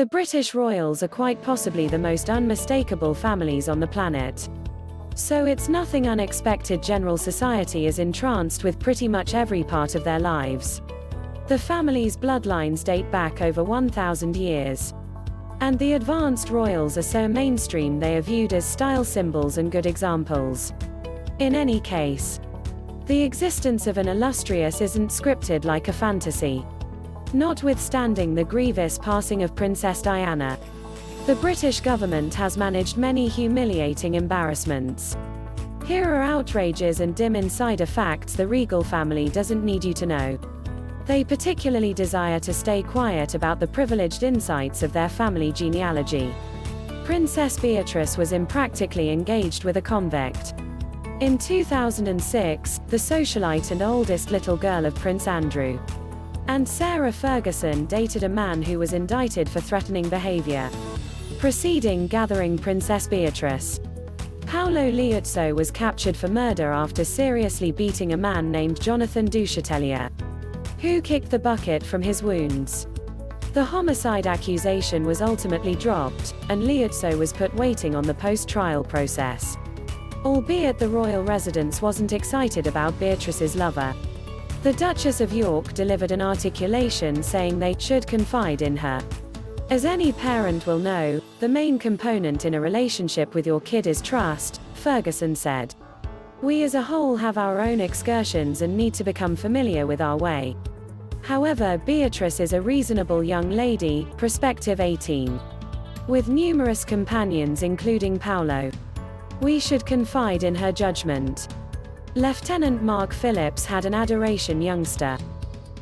The British royals are quite possibly the most unmistakable families on the planet. So it's nothing unexpected general society is entranced with pretty much every part of their lives. The family's bloodlines date back over 1,000 years. And the advanced royals are so mainstream they are viewed as style symbols and good examples. In any case, the existence of an illustrious isn't scripted like a fantasy. Notwithstanding the grievous passing of Princess Diana, the British government has managed many humiliating embarrassments. Here are outrages and dim insider facts the regal family doesn't need you to know. They particularly desire to stay quiet about the privileged insights of their family genealogy. Princess Beatrice was impractically engaged with a convict. In 2006, the socialite and oldest little girl of Prince Andrew and Sarah Ferguson dated a man who was indicted for threatening behavior preceding gathering Princess Beatrice. Paolo Liuzzo was captured for murder after seriously beating a man named Jonathan Duchatelier, who kicked the bucket from his wounds. The homicide accusation was ultimately dropped, and Liuzzo was put waiting on the post-trial process. Albeit the royal residence wasn't excited about Beatrice's lover. The Duchess of York delivered an articulation saying they should confide in her. As any parent will know, the main component in a relationship with your kid is trust, Ferguson said. We as a whole have our own excursions and need to become familiar with our way. However, Beatrice is a reasonable young lady, prospective 18. With numerous companions including Paolo. We should confide in her judgment. Lieutenant Mark Phillips had an adoration youngster.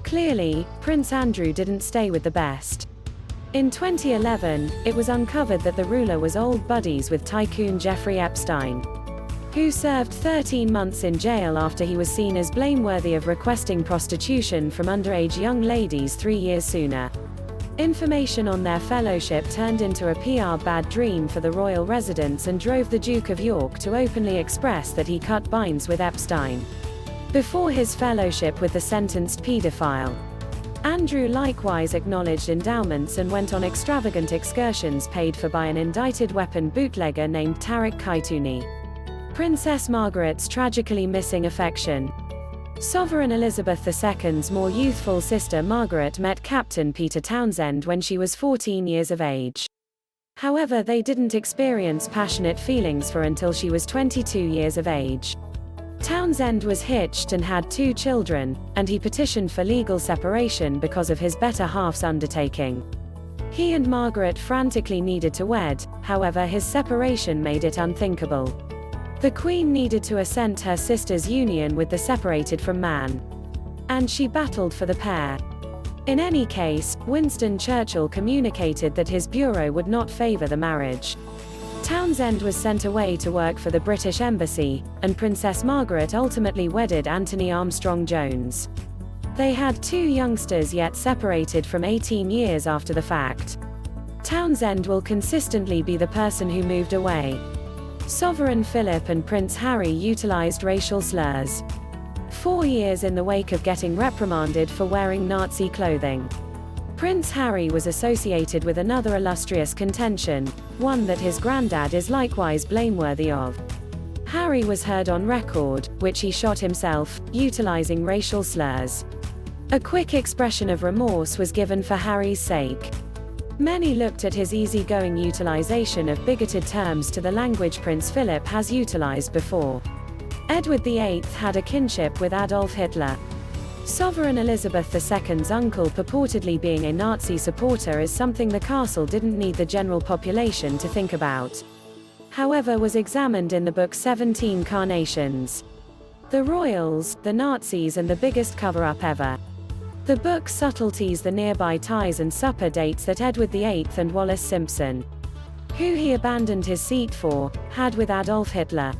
Clearly, Prince Andrew didn't stay with the best. In 2011, it was uncovered that the ruler was old buddies with tycoon Jeffrey Epstein, who served 13 months in jail after he was seen as blameworthy of requesting prostitution from underage young ladies 3 years sooner. Information on their fellowship turned into a PR bad dream for the royal residence and drove the Duke of York to openly express that he cut binds with Epstein before his fellowship with the sentenced paedophile. Andrew likewise acknowledged endowments and went on extravagant excursions paid for by an indicted weapon bootlegger named Tariq Kaituni. Princess Margaret's tragically missing affection. Sovereign Elizabeth II's more youthful sister Margaret met Captain Peter Townsend when she was 14 years of age. However, they didn't experience passionate feelings for until she was 22 years of age. Townsend was hitched and had 2 children, and he petitioned for legal separation because of his better half's undertaking. He and Margaret frantically needed to wed, however his separation made it unthinkable. The Queen needed to assent her sister's union with the separated from man. And she battled for the pair. In any case, Winston Churchill communicated that his bureau would not favor the marriage. Townsend was sent away to work for the British Embassy, and Princess Margaret ultimately wedded Anthony Armstrong Jones. They had 2 youngsters yet separated from 18 years after the fact. Townsend will consistently be the person who moved away. Sovereign Philip and Prince Harry utilized racial slurs. 4 years in the wake of getting reprimanded for wearing Nazi clothing. Prince Harry was associated with another illustrious contention, one that his granddad is likewise blameworthy of. Harry was heard on record, which he shot himself, utilizing racial slurs. A quick expression of remorse was given for Harry's sake. Many looked at his easygoing utilization of bigoted terms to the language Prince Philip has utilized before. Edward VIII had a kinship with Adolf Hitler. Sovereign Elizabeth II's uncle purportedly being a Nazi supporter is something the castle didn't need the general population to think about. However, was examined in the book 17 Carnations. The Royals, the Nazis and the biggest cover-up ever. The book subtleties the nearby ties and supper dates that Edward VIII and Wallis Simpson, who he abandoned his seat for, had with Adolf Hitler.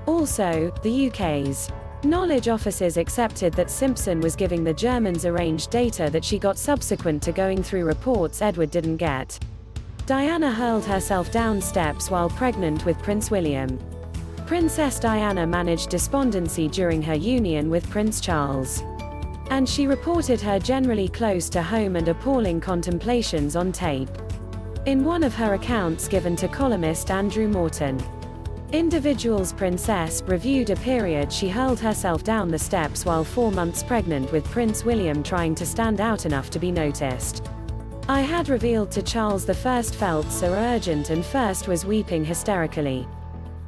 Also, the UK's knowledge officers accepted that Simpson was giving the Germans arranged data that she got subsequent to going through reports Edward didn't get. Diana hurled herself down steps while pregnant with Prince William. Princess Diana managed despondency during her union with Prince Charles. And she reported her generally close to home and appalling contemplations on tape. In one of her accounts given to columnist Andrew Morton, Individual's Princess reviewed a period she hurled herself down the steps while 4 months pregnant with Prince William trying to stand out enough to be noticed. I had revealed to Charles I felt so urgent and first was weeping hysterically.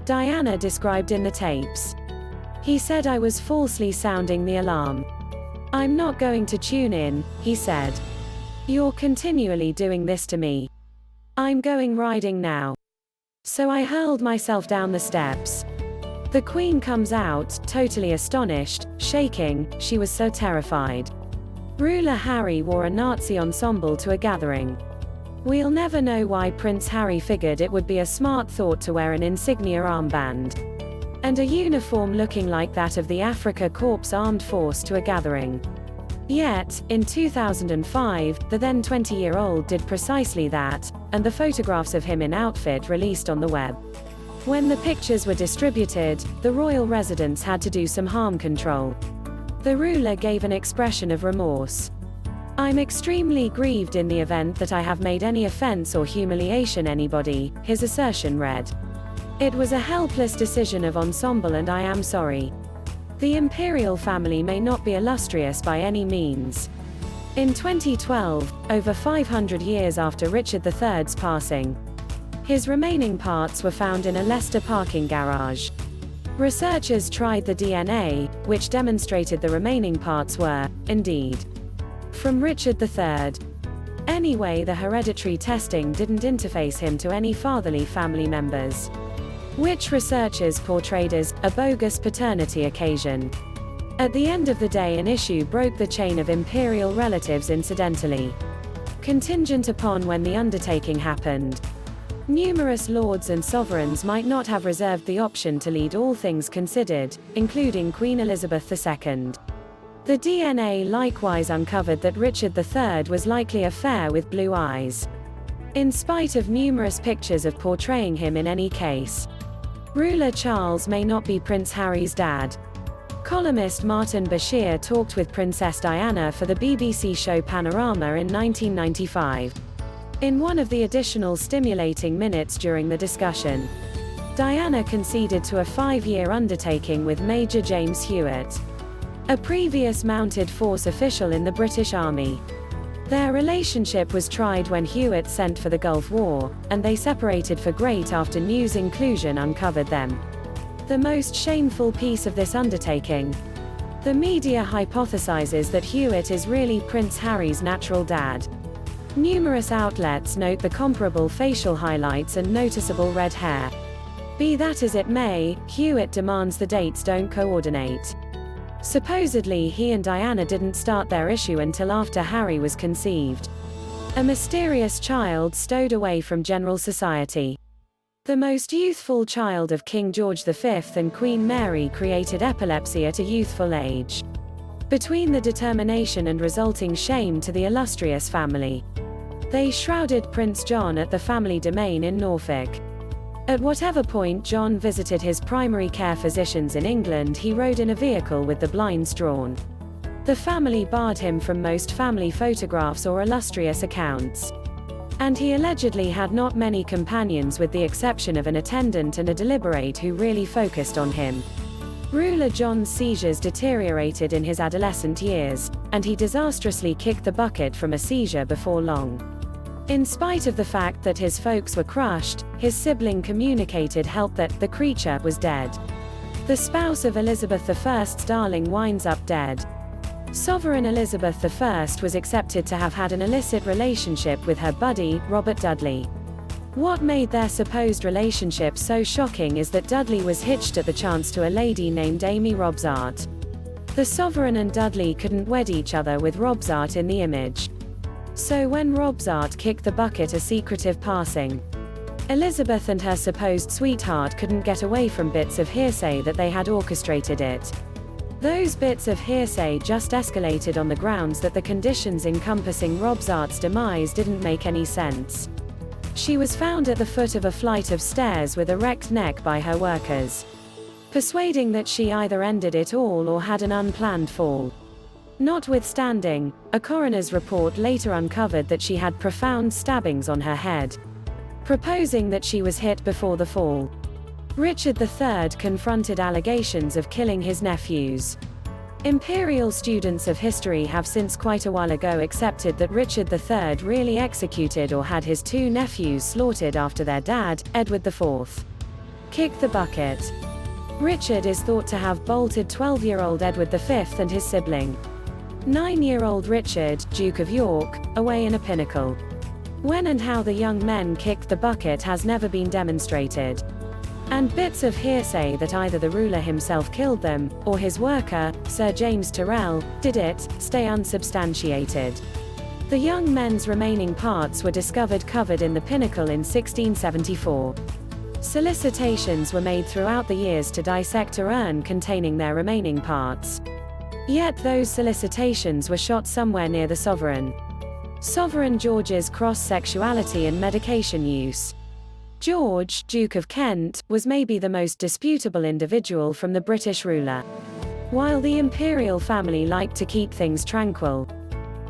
Diana described in the tapes. He said I was falsely sounding the alarm. I'm not going to tune in, he said. You're continually doing this to me. I'm going riding now. So I hurled myself down the steps. The Queen comes out, totally astonished, shaking, she was so terrified. Ruler Harry wore a Nazi ensemble to a gathering. We'll never know why Prince Harry figured it would be a smart thought to wear an insignia armband and a uniform looking like that of the Afrika Korps armed force to a gathering. Yet, in 2005, the then 20-year-old did precisely that, and the photographs of him in outfit released on the web. When the pictures were distributed, the royal residence had to do some harm control. The ruler gave an expression of remorse. I'm extremely grieved in the event that I have made any offense or humiliation anybody, his assertion read. It was a helpless decision of ensemble and I am sorry. The imperial family may not be illustrious by any means. In 2012, over 500 years after Richard III's passing, his remaining parts were found in a Leicester parking garage. Researchers tried the DNA, which demonstrated the remaining parts were, indeed, from Richard III. Anyway, the hereditary testing didn't interface him to any fatherly family members, which researchers portrayed as a bogus paternity occasion. At the end of the day, an issue broke the chain of imperial relatives incidentally, contingent upon when the undertaking happened. Numerous lords and sovereigns might not have reserved the option to lead all things considered, including Queen Elizabeth II. The DNA likewise uncovered that Richard III was likely a fair with blue eyes, in spite of numerous pictures of portraying him in any case. Ruler Charles may not be Prince Harry's dad. Columnist Martin Bashir talked with Princess Diana for the BBC show Panorama in 1995. In one of the additional stimulating minutes during the discussion, Diana conceded to a 5-year undertaking with Major James Hewitt, a previous mounted force official in the British Army. Their relationship was tried when Hewitt sent for the Gulf War, and they separated for great after news inclusion uncovered them. The most shameful piece of this undertaking. The media hypothesizes that Hewitt is really Prince Harry's natural dad. Numerous outlets note the comparable facial highlights and noticeable red hair. Be that as it may, Hewitt demands the dates don't coordinate. Supposedly he and Diana didn't start their issue until after Harry was conceived. A mysterious child stowed away from general society. The most youthful child of King George V and Queen Mary created epilepsy at a youthful age. Between the determination and resulting shame to the illustrious family, they shrouded Prince John at the family domain in Norfolk. At whatever point John visited his primary care physicians in England, he rode in a vehicle with the blinds drawn. The family barred him from most family photographs or illustrious accounts. And he allegedly had not many companions with the exception of an attendant and a deliberate who really focused on him. Ruler John's seizures deteriorated in his adolescent years, and he disastrously kicked the bucket from a seizure before long. In spite of the fact that his folks were crushed, his sibling communicated help that the creature was dead. The spouse of Elizabeth I's darling winds up dead. Sovereign Elizabeth I was accepted to have had an illicit relationship with her buddy, Robert Dudley. What made their supposed relationship so shocking is that Dudley was hitched at the chance to a lady named Amy Robsart. The sovereign and Dudley couldn't wed each other with Robsart in the image. So when Robsart kicked the bucket, a secretive passing, Elizabeth and her supposed sweetheart couldn't get away from bits of hearsay that they had orchestrated it. Those bits of hearsay just escalated on the grounds that the conditions encompassing Robsart's demise didn't make any sense. She was found at the foot of a flight of stairs with a wrecked neck by her workers, persuading that she either ended it all or had an unplanned fall. Notwithstanding, a coroner's report later uncovered that she had profound stabbings on her head. proposing that she was hit before the fall. Richard III confronted allegations of killing his nephews. Imperial students of history have since quite a while ago accepted that Richard III really executed or had his two nephews slaughtered after their dad, Edward IV, kicked the bucket. Richard is thought to have bolted 12-year-old Edward V and his sibling, 9-year-old Richard, Duke of York, away in a pinnacle. When and how the young men kicked the bucket has never been demonstrated, and bits of hearsay that either the ruler himself killed them, or his worker, Sir James Tyrrell, did it, stay unsubstantiated. The young men's remaining parts were discovered covered in the pinnacle in 1674. Solicitations were made throughout the years to dissect a urn containing their remaining parts. Yet those solicitations were shot somewhere near the sovereign. Sovereign George's cross-sexuality and medication use. George, Duke of Kent, was maybe the most disputable individual from the British ruler. While the imperial family liked to keep things tranquil,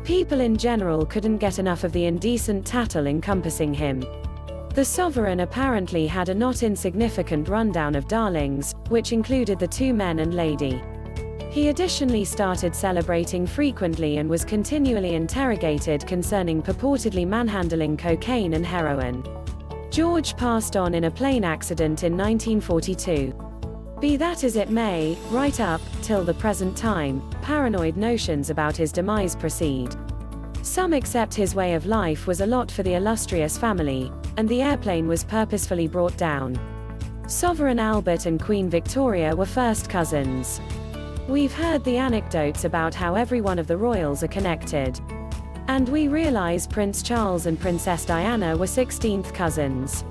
people in general couldn't get enough of the indecent tattle encompassing him. The sovereign apparently had a not insignificant rundown of darlings, which included the two men and lady. He additionally started celebrating frequently and was continually interrogated concerning purportedly manhandling cocaine and heroin. George passed on in a plane accident in 1942. Be that as it may, right up till the present time, paranoid notions about his demise proceed. Some accept his way of life was a lot for the illustrious family, and the airplane was purposefully brought down. Sovereign Albert and Queen Victoria were first cousins. We've heard the anecdotes about how every one of the royals are connected. And we realize Prince Charles and Princess Diana were 16th cousins.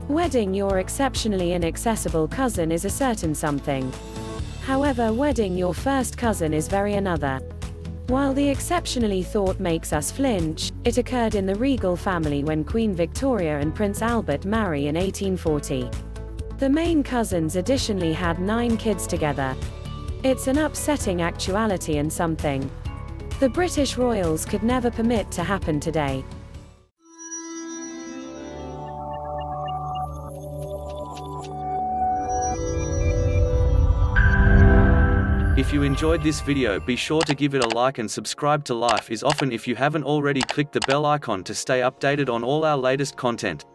Wedding your exceptionally inaccessible cousin is a certain something. However, wedding your first cousin is very another. While the exceptionally thought makes us flinch, it occurred in the regal family when Queen Victoria and Prince Albert marry in 1840. The main cousins additionally had 9 kids together. It's an upsetting actuality and something the British royals could never permit to happen today. If you enjoyed this video, be sure to give it a like and subscribe to Life is Often if you haven't already. Click the bell icon to stay updated on all our latest content.